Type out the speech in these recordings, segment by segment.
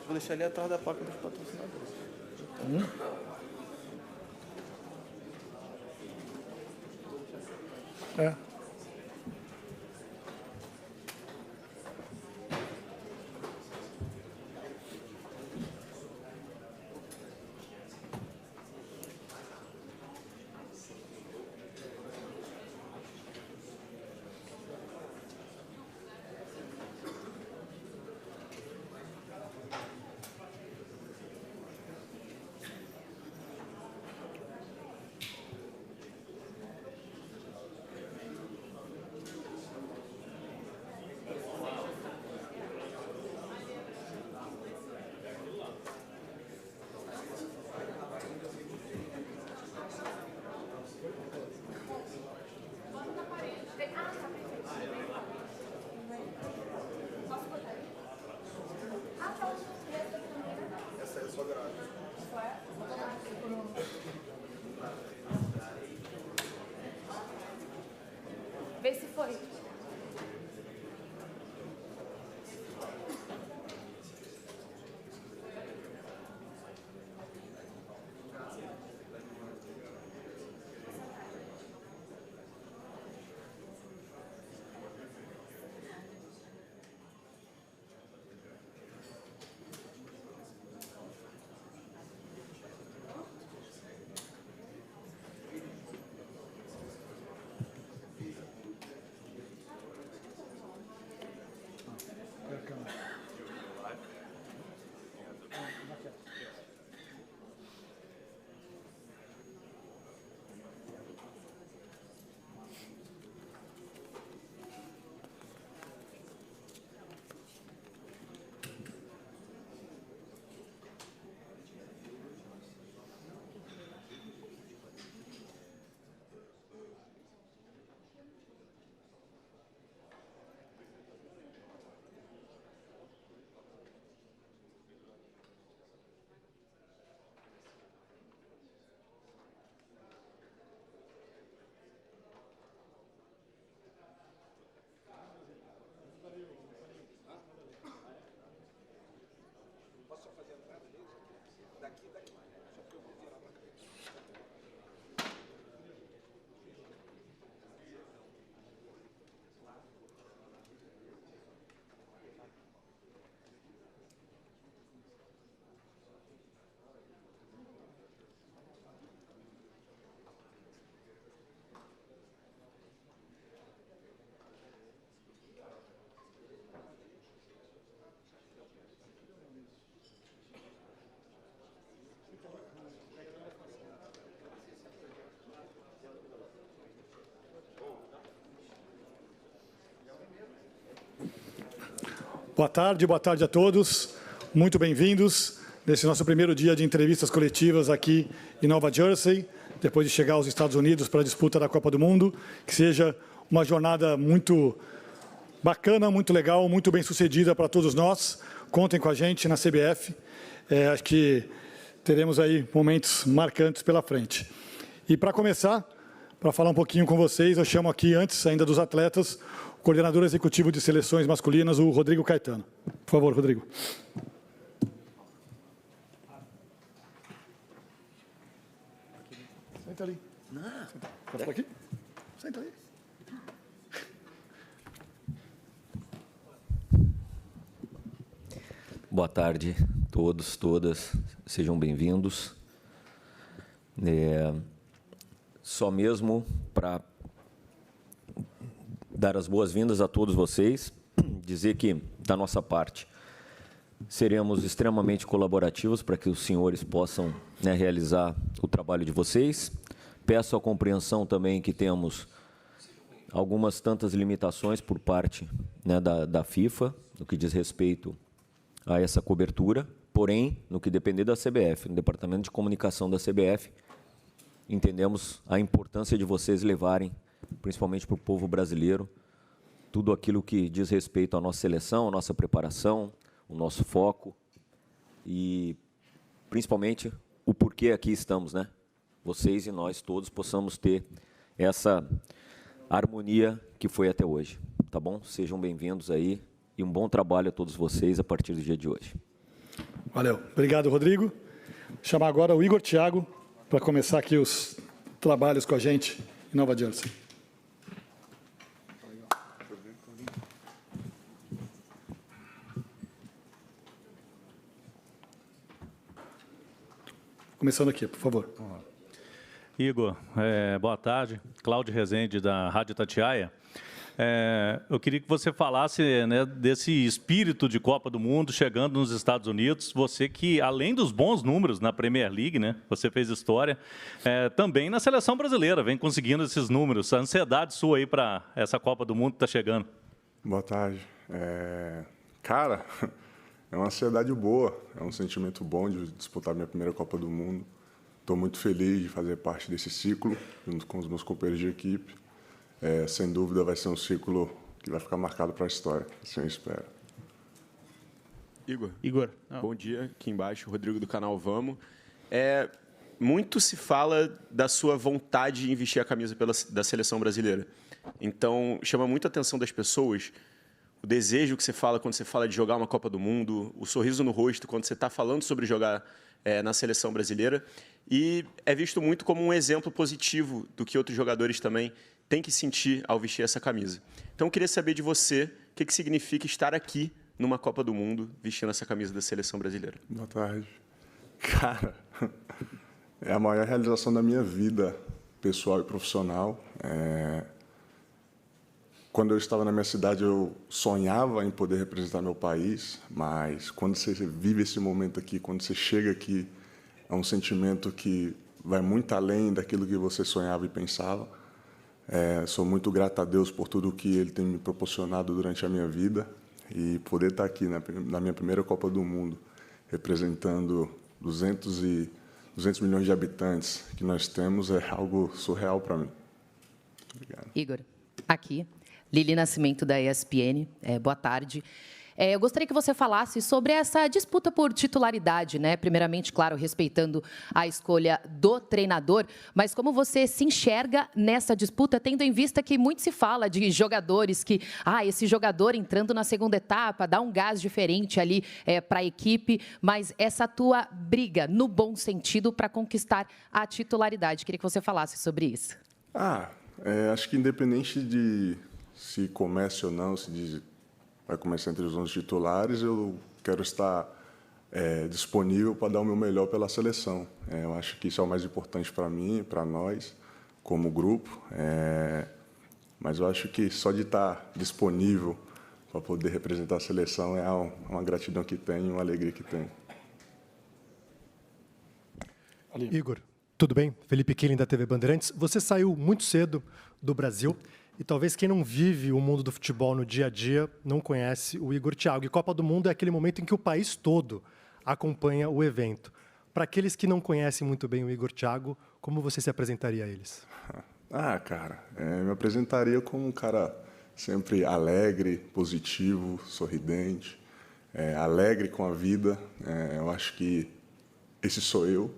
Vou deixar ali atrás da placa dos patrocinadores. É. Vê se foi. Boa tarde a todos. Muito bem-vindos nesse nosso primeiro dia de entrevistas coletivas aqui em Nova Jersey, depois de chegar aos Estados Unidos para a disputa da Copa do Mundo. Que seja uma jornada muito bacana, muito legal, muito bem-sucedida para todos nós. Contem com a gente na CBF. Acho que teremos aí momentos marcantes pela frente. E para começar, para falar um pouquinho com vocês, eu chamo aqui, antes ainda dos atletas, o coordenador executivo de seleções masculinas, o Rodrigo Caetano. Por favor, Rodrigo. Senta ali. Senta. Pode por aqui? Senta ali. Boa tarde a todos, todas, sejam bem-vindos. Só mesmo para dar as boas-vindas a todos vocês, dizer que, da nossa parte, seremos extremamente colaborativos para que os senhores possam realizar o trabalho de vocês. Peço a compreensão também que temos algumas tantas limitações por parte da FIFA, no que diz respeito a essa cobertura, porém, no que depender da CBF, no Departamento de Comunicação da CBF, entendemos a importância de vocês levarem, principalmente para o povo brasileiro, tudo aquilo que diz respeito à nossa seleção, à nossa preparação, o nosso foco e, principalmente, o porquê aqui estamos, né? Vocês e nós todos possamos ter essa harmonia que foi até hoje, tá bom? Sejam bem-vindos aí e um bom trabalho a todos vocês a partir do dia de hoje. Valeu. Obrigado, Rodrigo. Vou chamar agora o Igor Thiago para começar aqui os trabalhos com a gente em Nova Jersey. Começando aqui, por favor. Igor, boa tarde. Cláudio Rezende, da Rádio Itatiaia. Eu queria que você falasse, né, desse espírito de Copa do Mundo chegando nos Estados Unidos. Você que, além dos bons números na Premier League, né, você fez história, também na seleção brasileira, vem conseguindo esses números. A ansiedade sua aí para essa Copa do Mundo que está chegando. Boa tarde. Cara, é uma ansiedade boa, é um sentimento bom de disputar minha primeira Copa do Mundo. Estou muito feliz de fazer parte desse ciclo, junto com os meus companheiros de equipe. Sem dúvida vai ser um ciclo que vai ficar marcado para a história, assim eu espero. Igor, bom dia, aqui embaixo, Rodrigo do canal Vamos. Muito se fala da sua vontade em vestir a camisa da seleção brasileira. Então, chama muito a atenção das pessoas o desejo que você fala quando você fala de jogar uma Copa do Mundo, o sorriso no rosto quando você está falando sobre jogar na seleção brasileira. E é visto muito como um exemplo positivo do que outros jogadores também têm que sentir ao vestir essa camisa. Então, eu queria saber de você o que significa estar aqui numa Copa do Mundo vestindo essa camisa da seleção brasileira. Boa tarde. Cara, é a maior realização da minha vida pessoal e profissional. Quando eu estava na minha cidade, eu sonhava em poder representar meu país, mas quando você vive esse momento aqui, quando você chega aqui, é um sentimento que vai muito além daquilo que você sonhava e pensava. Sou muito grato a Deus por tudo que Ele tem me proporcionado durante a minha vida e poder estar aqui na minha primeira Copa do Mundo, representando 200 milhões de habitantes que nós temos, é algo surreal para mim. Obrigado. Igor, aqui. Lili Nascimento, da ESPN. Boa tarde. Eu gostaria que você falasse sobre essa disputa por titularidade, né? Primeiramente, claro, respeitando a escolha do treinador, mas como você se enxerga nessa disputa, tendo em vista que muito se fala de jogadores que, esse jogador entrando na segunda etapa, dá um gás diferente ali para a equipe, mas essa tua briga, no bom sentido, para conquistar a titularidade. Queria que você falasse sobre isso. Acho que independente de se comece ou não, se vai começar entre os 11 titulares, eu quero estar disponível para dar o meu melhor pela seleção. Eu acho que isso é o mais importante para mim, para nós, como grupo. Mas eu acho que só de estar disponível para poder representar a seleção é uma gratidão que tenho, uma alegria que tenho. Igor, tudo bem? Felipe Killing, da TV Bandeirantes. Você saiu muito cedo do Brasil. E talvez quem não vive o mundo do futebol no dia a dia não conhece o Igor Thiago. E Copa do Mundo é aquele momento em que o país todo acompanha o evento. Para aqueles que não conhecem muito bem o Igor Thiago, como você se apresentaria a eles? Cara, me apresentaria como um cara sempre alegre, positivo, sorridente, alegre com a vida. Eu acho que esse sou eu.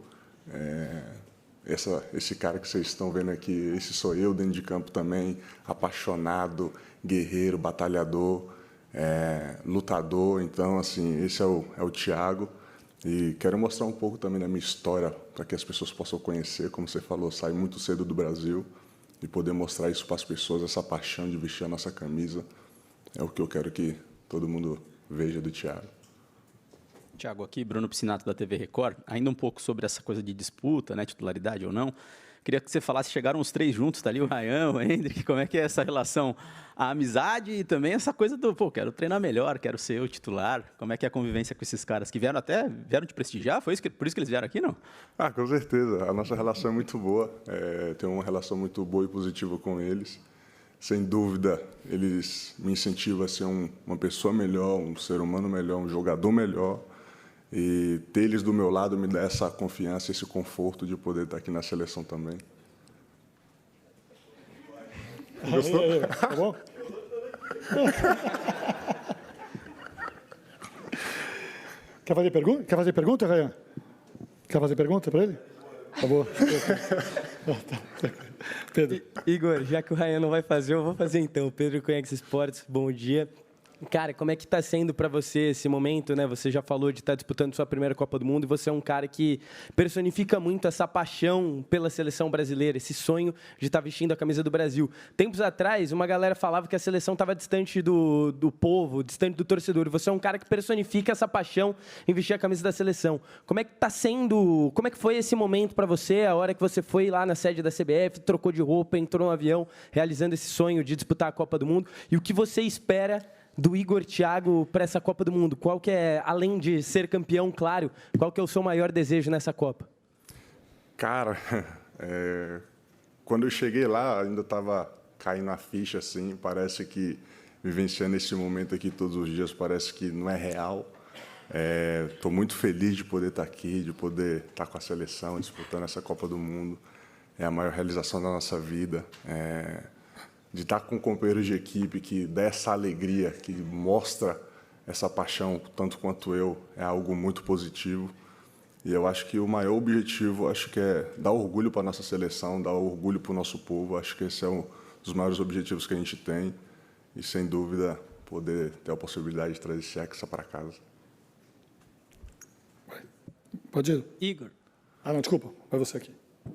Esse cara que vocês estão vendo aqui, esse sou eu dentro de campo também, apaixonado, guerreiro, batalhador, lutador. Então, assim, esse é o Thiago. E quero mostrar um pouco também da minha história para que as pessoas possam conhecer. Como você falou, saí muito cedo do Brasil e poder mostrar isso para as pessoas, essa paixão de vestir a nossa camisa. É o que eu quero que todo mundo veja do Thiago. Thiago, aqui, Bruno Piscinato, da TV Record. Ainda um pouco sobre essa coisa de disputa, né, titularidade ou não. Queria que você falasse, chegaram os três juntos, tá ali o Ryan, o Hendrick, como é que é essa relação, a amizade e também essa coisa do, quero treinar melhor, quero ser o titular. Como é que é a convivência com esses caras que vieram te prestigiar? Por isso que eles vieram aqui, não? Com certeza. A nossa relação é muito boa. Tenho uma relação muito boa e positiva com eles. Sem dúvida, eles me incentivam a ser uma pessoa melhor, um ser humano melhor, um jogador melhor. E ter eles do meu lado me dá essa confiança, esse conforto de poder estar aqui na seleção também. Gostou? Tá bom? Quer fazer pergunta, Ryan? Quer fazer pergunta para ele? Tá bom. Pedro. Igor, já que o Ryan não vai fazer, eu vou fazer então. Pedro Conhex Esportes, bom dia. Cara, como é que está sendo para você esse momento, né? Você já falou de estar disputando sua primeira Copa do Mundo e você é um cara que personifica muito essa paixão pela seleção brasileira, esse sonho de estar vestindo a camisa do Brasil. Tempos atrás, uma galera falava que a seleção estava distante do povo, distante do torcedor. E você é um cara que personifica essa paixão em vestir a camisa da seleção. Como é que está sendo, como é que foi esse momento para você, a hora que você foi lá na sede da CBF, trocou de roupa, entrou no avião, realizando esse sonho de disputar a Copa do Mundo? E o que você espera do Igor Thiago para essa Copa do Mundo? Qual que é, além de ser campeão, claro, qual que é o seu maior desejo nessa Copa? Cara, quando eu cheguei lá, ainda estava caindo a ficha, assim, parece que vivenciando esse momento aqui todos os dias, parece que não é real. Estou muito feliz de poder estar aqui, de poder estar com a seleção, disputando essa Copa do Mundo. É a maior realização da nossa vida. De estar com companheiros de equipe que dá essa alegria, que mostra essa paixão tanto quanto eu, é algo muito positivo. E eu acho que o maior objetivo, acho que é dar orgulho para a nossa seleção, dar orgulho para o nosso povo. Acho que esse é um dos maiores objetivos que a gente tem. E, sem dúvida, poder ter a possibilidade de trazer esse Hexa para casa. Pode ir. Igor. Ah, não, desculpa. Vai você aqui.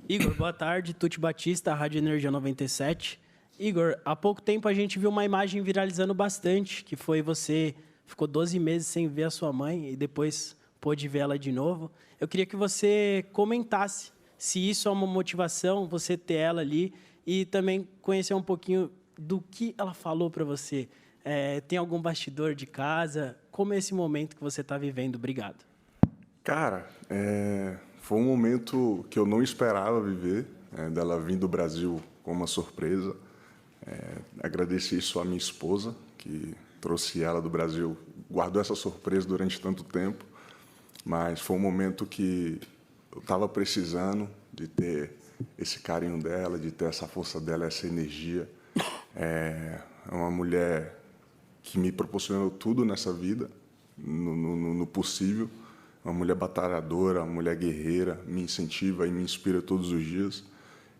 Igor, boa tarde. Tuti Batista, Rádio Energia 97. Igor, há pouco tempo a gente viu uma imagem viralizando bastante, que foi você ficou 12 meses sem ver a sua mãe e depois pôde vê-la de novo. Eu queria que você comentasse se isso é uma motivação, você ter ela ali, e também conhecer um pouquinho do que ela falou para você. Tem algum bastidor de casa? Como é esse momento que você está vivendo? Obrigado. Cara, foi um momento que eu não esperava viver, dela vir do Brasil com uma surpresa. Agradeço isso à minha esposa, que trouxe ela do Brasil, guardou essa surpresa durante tanto tempo, mas foi um momento que eu estava precisando de ter esse carinho dela, de ter essa força dela, essa energia. É uma mulher que me proporcionou tudo nessa vida, no possível. Uma mulher batalhadora, uma mulher guerreira, me incentiva e me inspira todos os dias.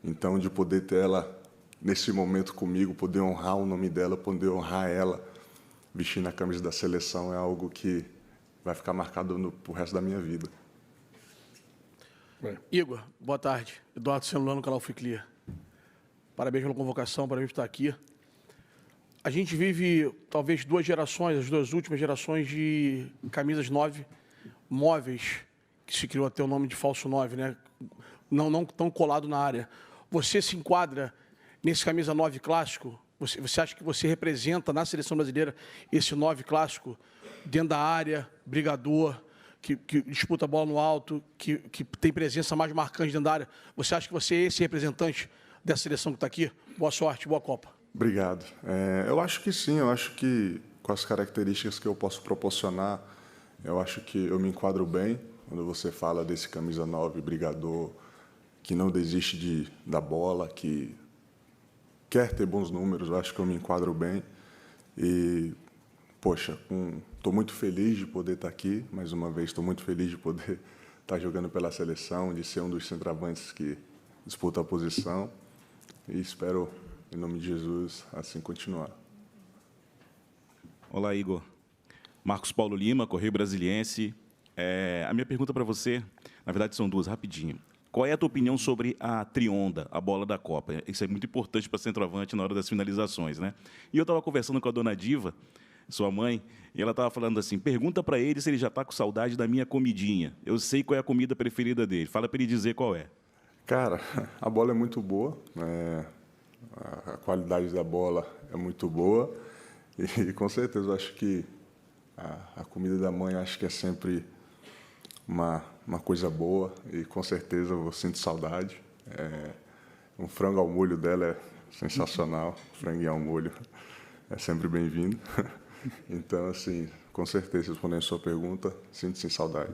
Então, de poder ter ela nesse momento comigo, poder honrar o nome dela, poder honrar ela, vestindo a camisa da seleção, é algo que vai ficar marcado pro resto da minha vida. Igor, boa tarde. Eduardo Celulano, canal Free Clear. Parabéns pela convocação, parabéns por estar aqui. A gente vive, talvez, duas gerações, as duas últimas gerações de camisas 9 móveis, que se criou até o nome de falso 9, né? Não tão colado na área. Você se enquadra nesse camisa 9 clássico? Você acha que você representa na seleção brasileira esse 9 clássico dentro da área, brigador, que disputa a bola no alto, que tem presença mais marcante dentro da área? Você acha que você é esse representante dessa seleção que está aqui? Boa sorte, boa Copa. Obrigado. Eu acho que sim, eu acho que com as características que eu posso proporcionar, eu acho que eu me enquadro bem quando você fala desse camisa 9, brigador, que não desiste da bola, que quer ter bons números. Eu acho que eu me enquadro bem. E, poxa, estou muito feliz de poder estar aqui, mais uma vez, estou muito feliz de poder estar jogando pela seleção, de ser um dos centroavantes que disputa a posição. E espero, em nome de Jesus, assim continuar. Olá, Igor. Marcos Paulo Lima, Correio Brasiliense. A minha pergunta para você, na verdade, são duas, rapidinho. Qual é a tua opinião sobre a trionda, a bola da Copa? Isso é muito importante para centroavante na hora das finalizações, né? E eu estava conversando com a dona Diva, sua mãe, e ela estava falando assim, pergunta para ele se ele já está com saudade da minha comidinha. Eu sei qual é a comida preferida dele. Fala para ele dizer qual é. Cara, a bola é muito boa, a qualidade da bola é muito boa e com certeza eu acho que a comida da mãe acho que é sempre uma coisa boa e com certeza eu sinto saudade. Um frango ao molho dela é sensacional, franguinho ao molho é sempre bem-vindo. Então, assim, com certeza, respondendo a sua pergunta, sinto sim saudade.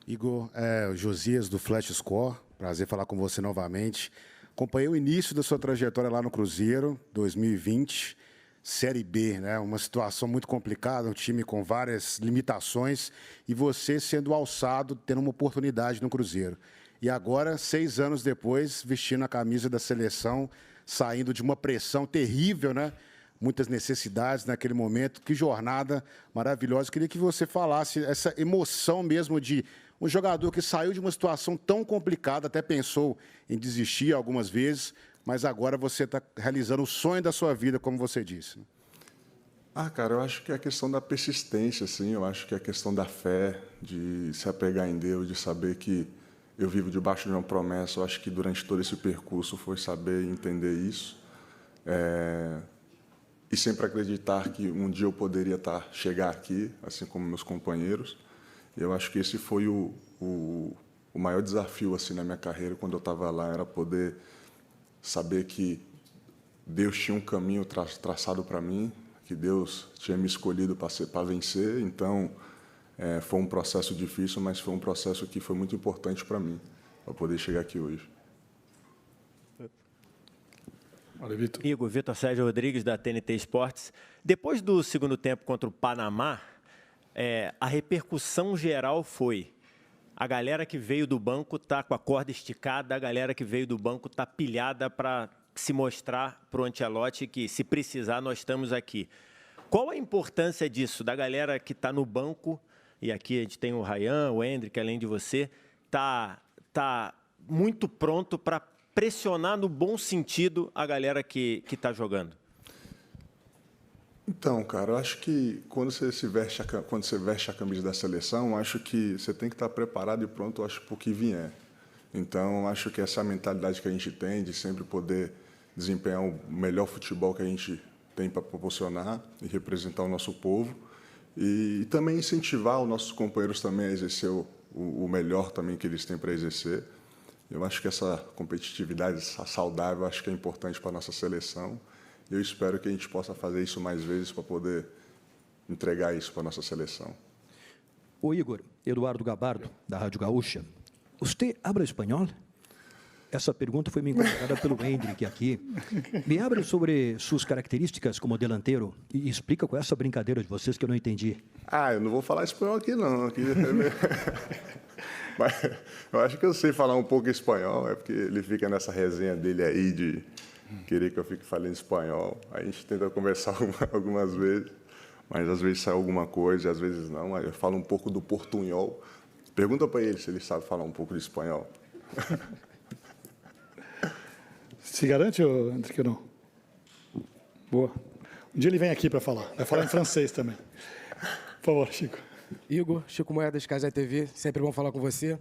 Igor, Josias do Flash Score, prazer falar com você novamente. Acompanhei o início da sua trajetória lá no Cruzeiro, 2020, Série B, né? Uma situação muito complicada, um time com várias limitações e você sendo alçado, tendo uma oportunidade no Cruzeiro. E agora, 6 anos depois, vestindo a camisa da seleção, saindo de uma pressão terrível, né? muitas necessidades naquele momento. Que jornada maravilhosa. Queria que você falasse essa emoção mesmo de um jogador que saiu de uma situação tão complicada, até pensou em desistir algumas vezes, mas agora você está realizando o sonho da sua vida, como você disse. Cara, eu acho que é a questão da persistência, assim. Eu acho que é a questão da fé, de se apegar em Deus, de saber que eu vivo debaixo de uma promessa. Eu acho que durante todo esse percurso foi saber entender isso. E sempre acreditar que um dia eu poderia chegar aqui, assim como meus companheiros. Eu acho que esse foi o maior desafio assim na minha carreira quando eu estava lá, era poder saber que Deus tinha um caminho traçado para mim, que Deus tinha me escolhido para vencer. Então, foi um processo difícil, mas foi um processo que foi muito importante para mim, para poder chegar aqui hoje. Igor, Vitor Sérgio Rodrigues, da TNT Esportes. Depois do segundo tempo contra o Panamá, a repercussão geral foi: a galera que veio do banco está com a corda esticada, a galera que veio do banco está pilhada para se mostrar para o Ancelotti que, se precisar, nós estamos aqui. Qual a importância disso, da galera que está no banco, e aqui a gente tem o Ryan, o Hendrick, além de você, tá muito pronto para pressionar no bom sentido a galera que está jogando? Então, cara, eu acho que quando você veste a camisa da seleção, eu acho que você tem que estar preparado e pronto, eu acho, para o que vier. Então, eu acho que essa mentalidade que a gente tem de sempre poder desempenhar o melhor futebol que a gente tem para proporcionar e representar o nosso povo, e também incentivar os nossos companheiros também a exercer o melhor também que eles têm para exercer. Eu acho que essa competitividade, essa saudável, acho que é importante para a nossa seleção. Eu espero que a gente possa fazer isso mais vezes para poder entregar isso para a nossa seleção. Ô Igor, Eduardo Gabardo, da Rádio Gaúcha. Você habla espanhol? Essa pergunta foi me encontrada pelo Hendrick aqui. Me abre sobre suas características como delanteiro e explica com essa brincadeira de vocês que eu não entendi. Eu não vou falar espanhol aqui, não. Mas eu acho que eu sei falar um pouco espanhol, é porque ele fica nessa resenha dele aí de querer que eu fique falando espanhol. A gente tenta conversar algumas vezes, mas às vezes sai alguma coisa, às vezes não. Eu falo um pouco do portunhol. Pergunta para ele se ele sabe falar um pouco de espanhol. Se garante, Hendrick, ou não? Boa. Um dia ele vem aqui para falar. Vai falar em francês também. Por favor, Chico. Igor, Chico Moedas, Casé TV. Sempre bom falar com você.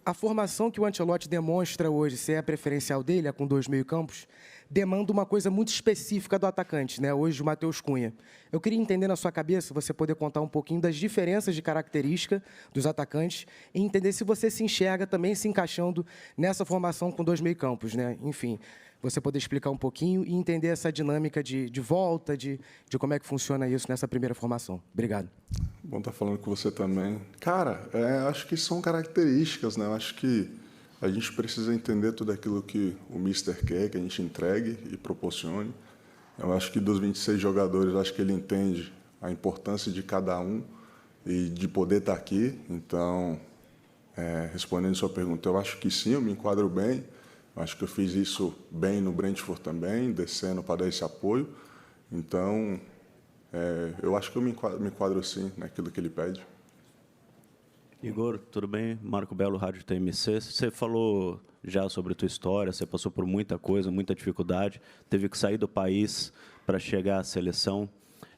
A formação que o Ancelotti demonstra hoje, se é a preferencial dele, com 2 meio-campos, demanda uma coisa muito específica do atacante, né? Hoje, o Matheus Cunha. Eu queria entender na sua cabeça, você poder contar um pouquinho das diferenças de característica dos atacantes e entender se você se enxerga também se encaixando nessa formação com 2 meio-campos, né? Enfim, você poder explicar um pouquinho e entender essa dinâmica de volta, de como é que funciona isso nessa primeira formação. Obrigado. Bom estar falando com você também. Cara, acho que são características, né? Eu acho que a gente precisa entender tudo aquilo que o Mister quer, que a gente entregue e proporcione. Eu acho que dos 26 jogadores, eu acho que ele entende a importância de cada um e de poder estar aqui. Então, respondendo a sua pergunta, eu acho que sim, eu me enquadro bem. Eu acho que eu fiz isso bem no Brentford também, descendo para dar esse apoio. Então, eu acho que eu me enquadro sim naquilo que ele pede. Igor, tudo bem? Marco Belo, Rádio TMC. Você falou já sobre a tua história, você passou por muita coisa, muita dificuldade, teve que sair do país para chegar à seleção.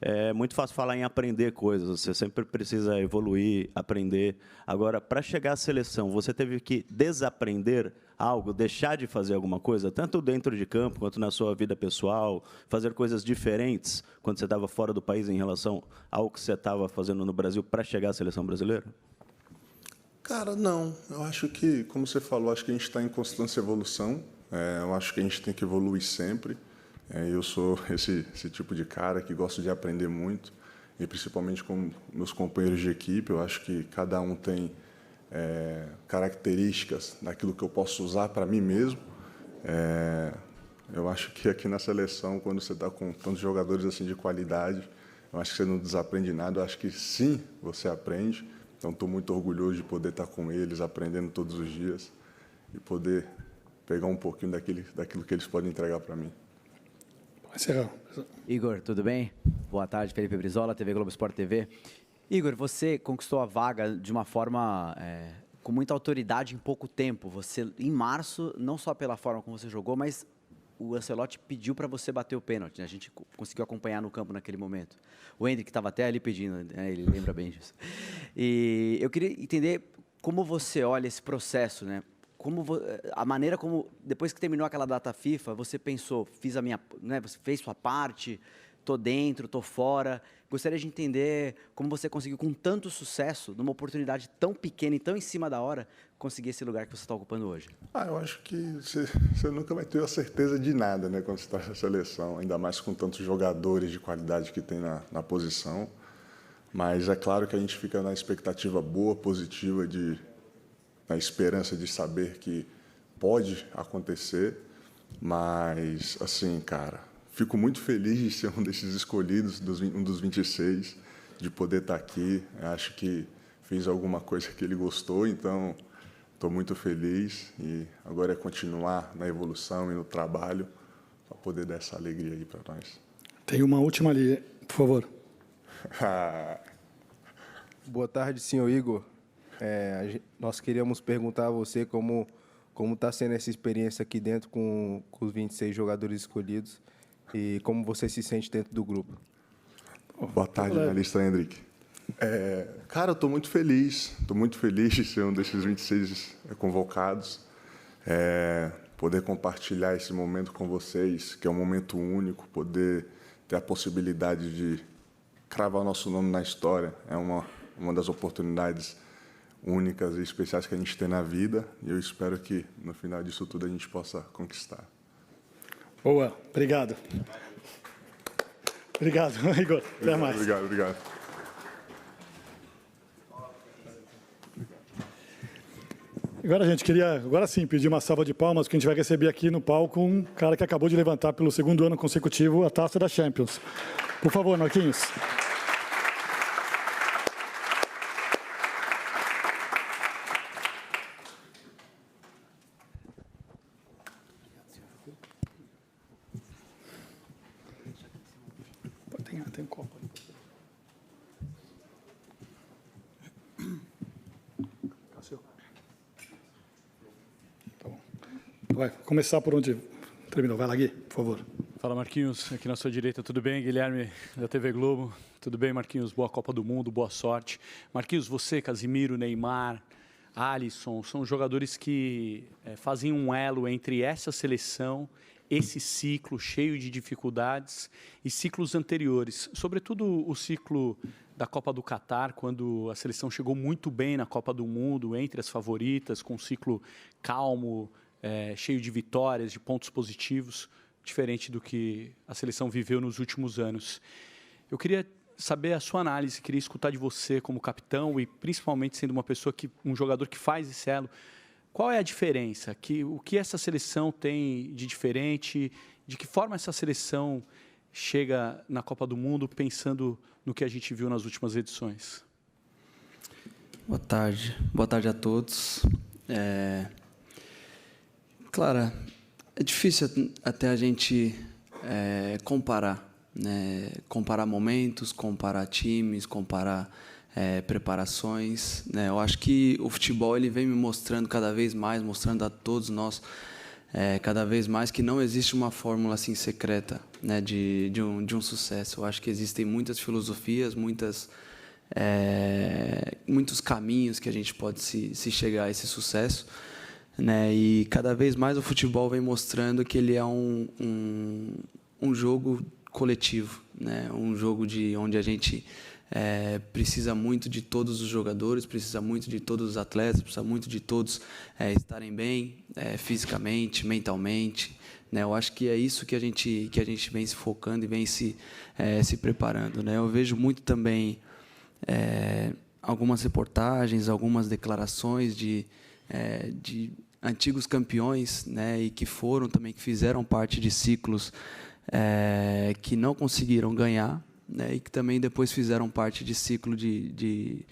É muito fácil falar em aprender coisas, você sempre precisa evoluir, aprender. Agora, para chegar à seleção, você teve que desaprender algo, deixar de fazer alguma coisa, tanto dentro de campo quanto na sua vida pessoal, fazer coisas diferentes quando você estava fora do país em relação ao que você estava fazendo no Brasil para chegar à seleção brasileira? Cara, não. Eu acho que, como você falou, acho que a gente está em constante evolução. Eu acho que a gente tem que evoluir sempre. Eu sou esse tipo de cara que gosto de aprender muito, e principalmente com meus companheiros de equipe. Eu acho que cada um tem características daquilo que eu posso usar para mim mesmo. Eu acho que aqui na seleção, quando você está com tantos jogadores assim de qualidade, eu acho que você não desaprende nada. Eu acho que sim, você aprende. Então, estou muito orgulhoso de poder estar com eles, aprendendo todos os dias e poder pegar um pouquinho daquilo que eles podem entregar para mim. Igor, tudo bem? Boa tarde, Felipe Brizola, TV Globo Sport TV. Igor, você conquistou a vaga de uma forma com muita autoridade em pouco tempo. Você, em março, não só pela forma como você jogou, mas o Ancelotti pediu para você bater o pênalti, né? A gente conseguiu acompanhar no campo naquele momento. O Hendrick estava até ali pedindo, né? Ele lembra bem disso. E eu queria entender como você olha esse processo, né? A maneira como, depois que terminou aquela data FIFA, você pensou, fiz a minha, né? Você fez sua parte, tô dentro, tô fora. Gostaria de entender como você conseguiu, com tanto sucesso, numa oportunidade tão pequena e tão em cima da hora, conseguir esse lugar que você está ocupando hoje. Eu acho que você nunca vai ter a certeza de nada, né, quando você está na seleção, ainda mais com tantos jogadores de qualidade que tem na posição. Mas é claro que a gente fica na expectativa boa, positiva, na esperança de saber que pode acontecer. Mas, assim, cara, fico muito feliz de ser um desses escolhidos, um dos 26, de poder estar aqui. Acho que fiz alguma coisa que ele gostou, então estou muito feliz. E agora é continuar na evolução e no trabalho para poder dar essa alegria aí para nós. Tem uma última ali, por favor. Boa tarde, senhor Igor. Nós queríamos perguntar a você como está sendo essa experiência aqui dentro com os 26 jogadores escolhidos e como você se sente dentro do grupo. Boa tarde, jornalista Hendrick. Cara, eu estou muito feliz de ser um desses 26 convocados, poder compartilhar esse momento com vocês, que é um momento único, poder ter a possibilidade de cravar o nosso nome na história, é uma das oportunidades únicas e especiais que a gente tem na vida, e eu espero que, no final disso tudo, a gente possa conquistar. Boa, obrigado. Obrigado, Igor. Até mais. Obrigado. Agora, gente, agora sim pedir uma salva de palmas, que a gente vai receber aqui no palco um cara que acabou de levantar pelo segundo ano consecutivo a taça da Champions. Por favor, Marquinhos. Tem copo ali. Tá bom. Vai começar por onde terminou. Vai lá, Gui, por favor. Fala, Marquinhos. Aqui na sua direita, tudo bem? Guilherme, da TV Globo. Tudo bem, Marquinhos? Boa Copa do Mundo, boa sorte. Marquinhos, você, Casimiro, Neymar, Alisson, são jogadores que fazem um elo entre essa seleção, esse ciclo cheio de dificuldades e ciclos anteriores, sobretudo o ciclo da Copa do Catar, quando a seleção chegou muito bem na Copa do Mundo, entre as favoritas, com um ciclo calmo, cheio de vitórias, de pontos positivos, diferente do que a seleção viveu nos últimos anos. Eu queria saber a sua análise, queria escutar de você como capitão e principalmente sendo um jogador que faz esse elo. Qual é a diferença? O que essa seleção tem de diferente? De que forma essa seleção chega na Copa do Mundo pensando no que a gente viu nas últimas edições? Boa tarde a todos. Claro, é difícil até a gente comparar, né? Comparar momentos, comparar times, comparar preparações, né? Eu acho que o futebol ele vem me mostrando cada vez mais, mostrando a todos nós cada vez mais que não existe uma fórmula assim secreta, né, de um sucesso. Eu acho que existem muitas filosofias, muitos caminhos que a gente pode se chegar a esse sucesso, né? E cada vez mais o futebol vem mostrando que ele é um jogo coletivo, né? Um jogo onde a gente precisa muito de todos os jogadores, precisa muito de todos os atletas, precisa muito de todos estarem bem fisicamente, mentalmente, né? Eu acho que é isso que a gente vem se focando e vem se preparando, né? Eu vejo muito também algumas reportagens, algumas declarações de antigos campeões, né? E que fizeram parte de ciclos que não conseguiram ganhar, né, e que também depois fizeram parte de ciclo de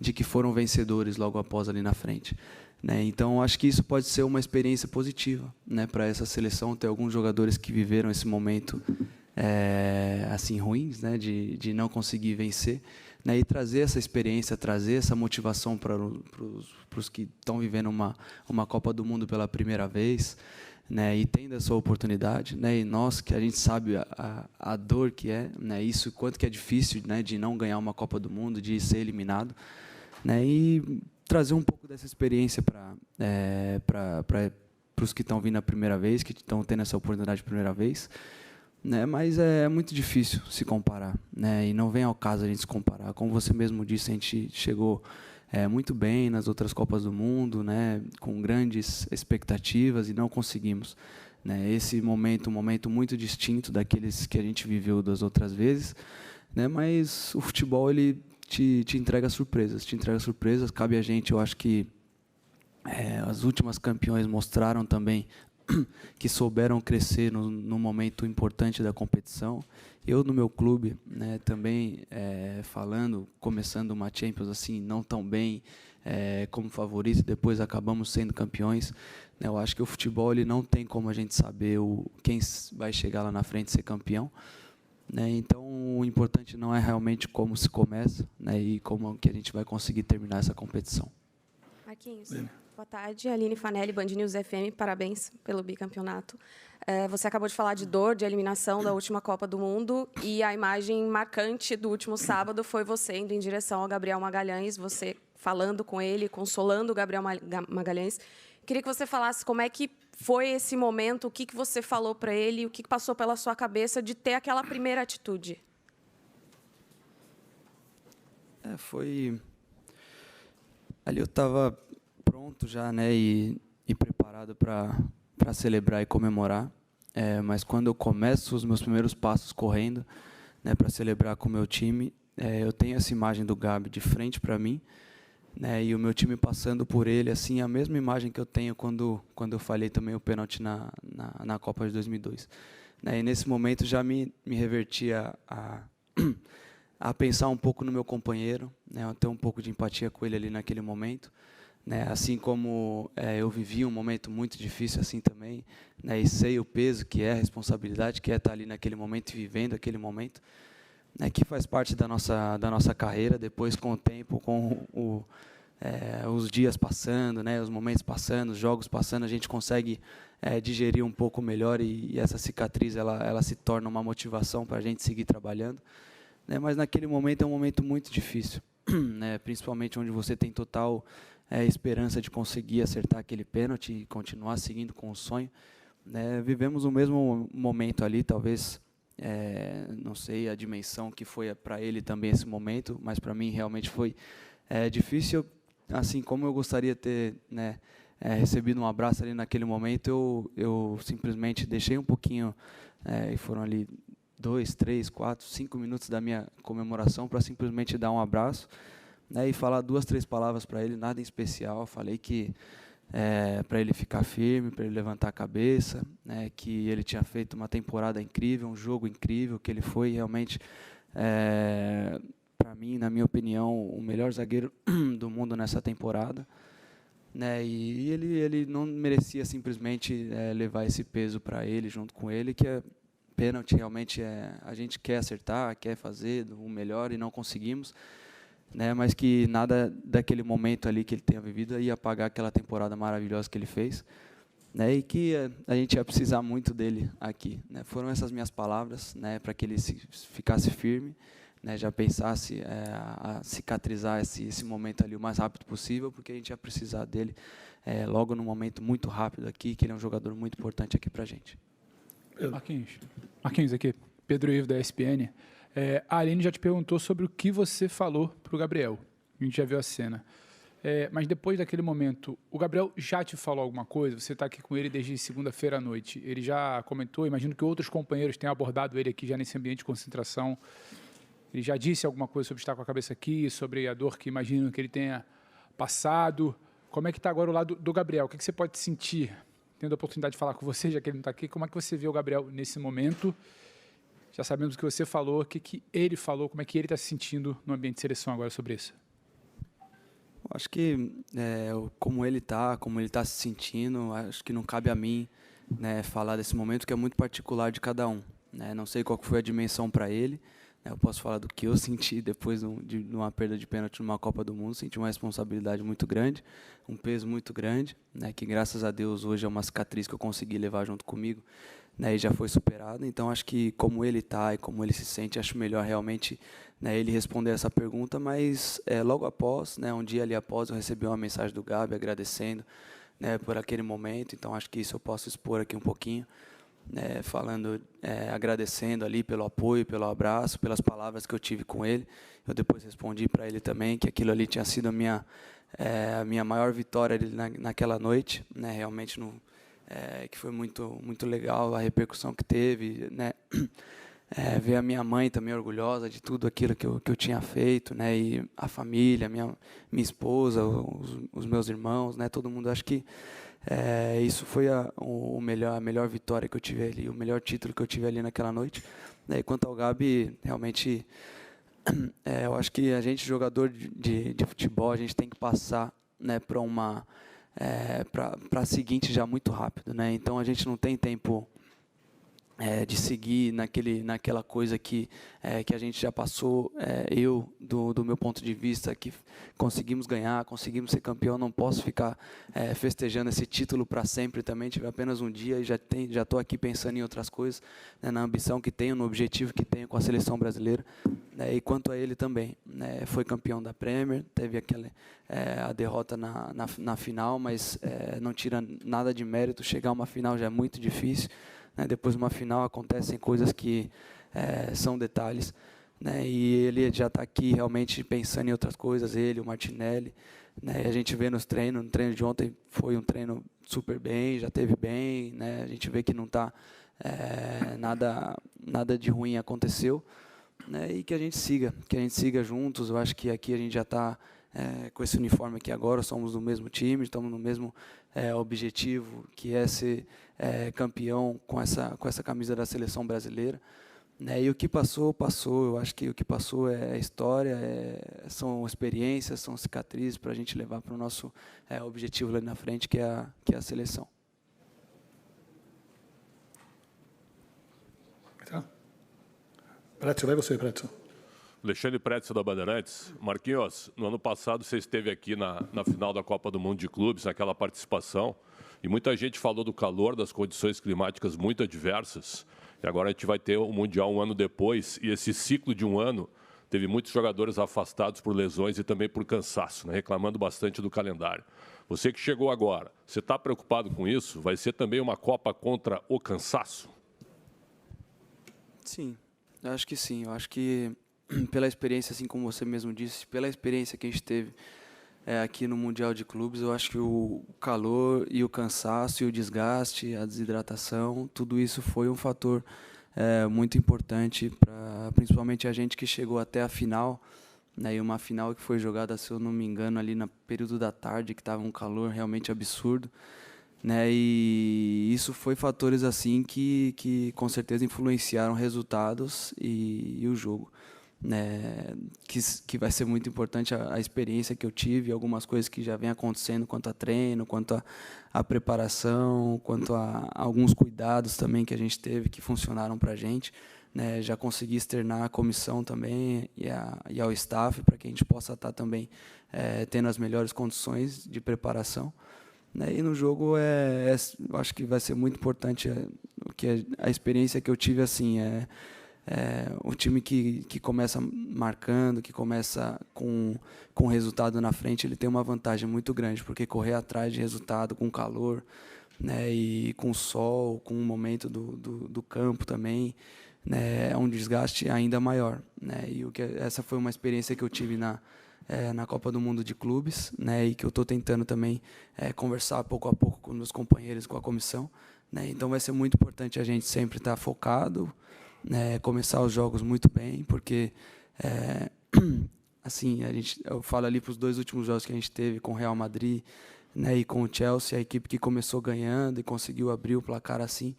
que foram vencedores logo após ali na frente, né? Então, acho que isso pode ser uma experiência positiva, né, para essa seleção, ter alguns jogadores que viveram esse momento assim ruins, né, de não conseguir vencer, né, e trazer essa experiência, trazer essa motivação para os que estão vivendo uma Copa do Mundo pela primeira vez, né, e tendo essa oportunidade, né, e nós que a gente sabe a dor que é, né, isso quanto que é difícil, né, de não ganhar uma Copa do Mundo, de ser eliminado, né, e trazer um pouco dessa experiência para os que estão vindo a primeira vez, que estão tendo essa oportunidade a primeira vez, né, mas é muito difícil se comparar, né, e não vem ao caso a gente se comparar. Como você mesmo disse, a gente chegou muito bem nas outras Copas do Mundo, né, com grandes expectativas e não conseguimos, né. Esse momento, um momento muito distinto daqueles que a gente viveu das outras vezes, né, mas o futebol ele te entrega surpresas, cabe a gente, eu acho que as últimas campeões mostraram também que souberam crescer no momento importante da competição. Eu, no meu clube, né, também começando uma Champions assim, não tão bem como favorito, depois acabamos sendo campeões. Né, eu acho que o futebol ele não tem como a gente saber quem vai chegar lá na frente e ser campeão. Né, então, o importante não é realmente como se começa, né, e como que a gente vai conseguir terminar essa competição. Marquinhos, boa tarde. Aline Fanelli, Band News FM. Parabéns pelo bicampeonato. Você acabou de falar de dor, de eliminação da última Copa do Mundo, e a imagem marcante do último sábado foi você indo em direção ao Gabriel Magalhães, você falando com ele, consolando o Gabriel Magalhães. Queria que você falasse como é que foi esse momento, o que você falou para ele, o que passou pela sua cabeça de ter aquela primeira atitude. Foi... Ali eu estava pronto já, né, e preparado para celebrar e comemorar. Mas quando eu começo os meus primeiros passos correndo, né, para celebrar com o meu time, eu tenho essa imagem do Gabi de frente para mim, né, e o meu time passando por ele, assim, a mesma imagem que eu tenho quando eu falhei também o pênalti na Copa de 2002. Né, e nesse momento já me revertia a pensar um pouco no meu companheiro, né, a ter um pouco de empatia com ele ali naquele momento. Né, assim como eu vivi um momento muito difícil assim também, né, e sei o peso que é, a responsabilidade que é estar ali naquele momento e vivendo aquele momento, né, que faz parte da nossa carreira. Depois, com o tempo, com os dias passando, né, os momentos passando, os jogos passando, a gente consegue digerir um pouco melhor e essa cicatriz ela se torna uma motivação para a gente seguir trabalhando. Né, mas naquele momento é um momento muito difícil, né, principalmente onde você tem total esperança de conseguir acertar aquele pênalti e continuar seguindo com o sonho. Né, vivemos o mesmo momento ali, talvez, não sei a dimensão que foi para ele também esse momento, mas para mim realmente foi difícil. Assim como eu gostaria de ter, né, recebido um abraço ali naquele momento, eu simplesmente deixei um pouquinho, e foram ali 2, 3, 4, 5 minutos da minha comemoração para simplesmente dar um abraço, né, e falar 2, 3 palavras para ele, nada em especial. Falei que para ele ficar firme, para ele levantar a cabeça, né, que ele tinha feito uma temporada incrível, um jogo incrível, que ele foi realmente, para mim, na minha opinião, o melhor zagueiro do mundo nessa temporada. Né, e ele não merecia simplesmente levar esse peso para ele, junto com ele, que é pênalti realmente a gente quer acertar, quer fazer o melhor e não conseguimos. Né, mas que nada daquele momento ali que ele tenha vivido ia apagar aquela temporada maravilhosa que ele fez, né, e que a gente ia precisar muito dele aqui. Né. Foram essas minhas palavras, né, para que ele ficasse firme, né, já pensasse a cicatrizar esse momento ali o mais rápido possível, porque a gente ia precisar dele logo num momento muito rápido aqui, que ele é um jogador muito importante aqui para a gente. Marquinhos aqui, Pedro Ivo da ESPN. A Aline já te perguntou sobre o que você falou para o Gabriel. A gente já viu a cena. Mas depois daquele momento, o Gabriel já te falou alguma coisa? Você está aqui com ele desde segunda-feira à noite. Ele já comentou? Imagino que outros companheiros tenham abordado ele aqui já nesse ambiente de concentração. Ele já disse alguma coisa sobre estar com a cabeça aqui, sobre a dor que imagino que ele tenha passado? Como é que está agora o lado do Gabriel? O que você pode sentir, tendo a oportunidade de falar com você, já que ele não está aqui? Como é que você vê o Gabriel nesse momento? Já sabemos o que você falou, o que ele falou, como é que ele está se sentindo no ambiente de seleção agora sobre isso? Acho que como ele está se sentindo, acho que não cabe a mim, né, falar desse momento, que é muito particular de cada um. né? Não sei qual que foi a dimensão para ele. Eu posso falar do que eu senti depois de uma perda de pênalti numa Copa do Mundo. Senti uma responsabilidade muito grande, um peso muito grande, né, que graças a Deus hoje é uma cicatriz que eu consegui levar junto comigo, né, e já foi superado. Então acho que como ele está e como ele se sente, acho melhor realmente, né, ele responder essa pergunta. Mas logo após, né, um dia ali após, eu recebi uma mensagem do Gabi agradecendo, né, por aquele momento. Então acho que isso eu posso expor aqui um pouquinho. Falando, agradecendo ali pelo apoio, pelo abraço, pelas palavras que eu tive com ele. Eu depois respondi para ele também que aquilo ali tinha sido a minha maior vitória ali naquela noite, né? Realmente que foi muito legal a repercussão que teve, né? Ver a minha mãe também orgulhosa de tudo aquilo que eu tinha feito, né? E a família, minha esposa, os meus irmãos, né? Todo mundo, acho que isso foi a melhor vitória que eu tive ali, o melhor título que eu tive ali naquela noite. E quanto ao Gabi, realmente, eu acho que a gente, jogador de futebol, a gente tem que passar, né, para a seguinte já muito rápido, né? Então a gente não tem tempo de seguir naquela coisa que a gente já passou. Eu, do meu ponto de vista, que conseguimos ganhar, conseguimos ser campeão, não posso ficar festejando esse título para sempre também. Tive apenas um dia e já estou aqui pensando em outras coisas, né, na ambição que tenho, no objetivo que tenho com a seleção brasileira. E quanto a ele também, né, foi campeão da Premier, teve a derrota na final, mas não tira nada de mérito. Chegar a uma final já é muito difícil. Depois de uma final acontecem coisas que são detalhes, né? E ele já está aqui realmente pensando em outras coisas, ele, o Martinelli, né? E a gente vê no treino de ontem foi um treino super bem, já teve bem, né? A gente vê que não está nada de ruim aconteceu, né? E que a gente siga juntos. Eu acho que aqui a gente já está com esse uniforme aqui agora, somos do mesmo time, estamos no mesmo objetivo, que é ser campeão com essa camisa da seleção brasileira, né? E o que passou. Eu acho que o que passou é história, são experiências, são cicatrizes para a gente levar para o nosso objetivo lá na frente, que é a seleção. Pretzel, vai você, Pretzel. Alexandre Pretzel, da Bandeirantes. Marquinhos, no ano passado você esteve aqui na final da Copa do Mundo de Clubes, naquela participação, e muita gente falou do calor, das condições climáticas muito adversas, e agora a gente vai ter o Mundial um ano depois, e esse ciclo de um ano teve muitos jogadores afastados por lesões e também por cansaço, né, reclamando bastante do calendário. Você que chegou agora, você está preocupado com isso? Vai ser também uma Copa contra o cansaço? Sim, eu acho que sim. Eu acho que pela experiência, assim como você mesmo disse, pela experiência que a gente teve aqui no Mundial de Clubes, eu acho que o calor e o cansaço e o desgaste, a desidratação, tudo isso foi um fator muito importante para principalmente a gente que chegou até a final, né, e uma final que foi jogada, se eu não me engano, ali no período da tarde, que estava um calor realmente absurdo, né, e isso foi fatores assim que com certeza influenciaram resultados e o jogo. Né, que vai ser muito importante a experiência que eu tive, algumas coisas que já vem acontecendo quanto a treino, quanto a preparação, quanto a alguns cuidados também que a gente teve que funcionaram para a gente, né, já consegui externar à comissão também e ao staff para que a gente possa estar também tendo as melhores condições de preparação, né, e no jogo eu acho que vai ser muito importante que a experiência que eu tive assim o time que começa marcando, que começa com resultado na frente, ele tem uma vantagem muito grande, porque correr atrás de resultado com calor, né, e com sol, com o momento do campo também, né, é um desgaste ainda maior, né, e essa foi uma experiência que eu tive na Copa do Mundo de Clubes, né, e que eu estou tentando também conversar pouco a pouco com meus companheiros, com a comissão, né, então vai ser muito importante a gente sempre estar focado, começar os jogos muito bem, porque assim eu falo ali para os 2 últimos jogos que a gente teve com o Real Madrid, né, e com o Chelsea, a equipe que começou ganhando e conseguiu abrir o placar assim,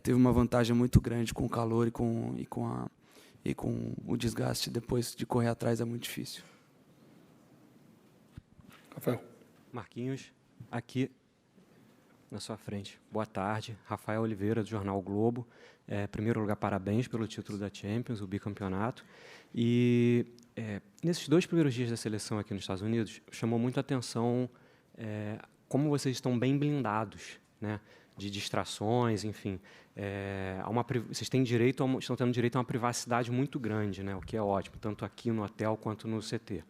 teve uma vantagem muito grande com o calor e com o desgaste depois de correr atrás, é muito difícil. Rafael. Marquinhos, aqui na sua frente. Boa tarde, Rafael Oliveira, do Jornal o Globo. Em primeiro lugar, parabéns pelo título da Champions, o bicampeonato. E nesses 2 primeiros dias da seleção aqui nos Estados Unidos, chamou muito a atenção como vocês estão bem blindados, né, de distrações, enfim. Vocês estão tendo direito a uma privacidade muito grande, né, o que é ótimo, tanto aqui no hotel quanto no CT.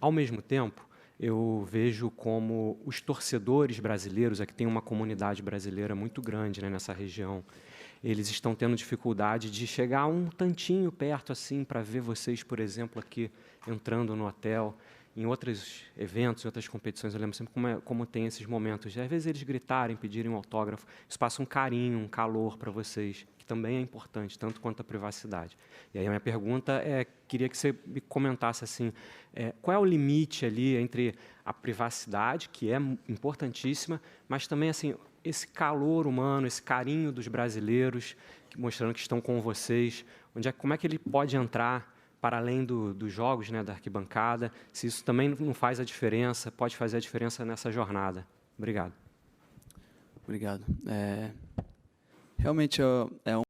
Ao mesmo tempo, eu vejo como os torcedores brasileiros, aqui tem uma comunidade brasileira muito grande, né, nessa região, eles estão tendo dificuldade de chegar um tantinho perto assim para ver vocês, por exemplo, aqui entrando no hotel. Em outros eventos, em outras competições, eu lembro sempre como tem esses momentos de, às vezes, eles gritarem, pedirem um autógrafo. Isso passa um carinho, um calor para vocês, que também é importante, tanto quanto a privacidade. E aí a minha pergunta queria que você me comentasse assim, qual é o limite ali entre a privacidade, que é importantíssima, mas também assim, esse calor humano, esse carinho dos brasileiros, mostrando que estão com vocês, como é que ele pode entrar para além dos jogos, né, da arquibancada, se isso também não faz a diferença, pode fazer a diferença nessa jornada. Obrigado. Obrigado. Realmente é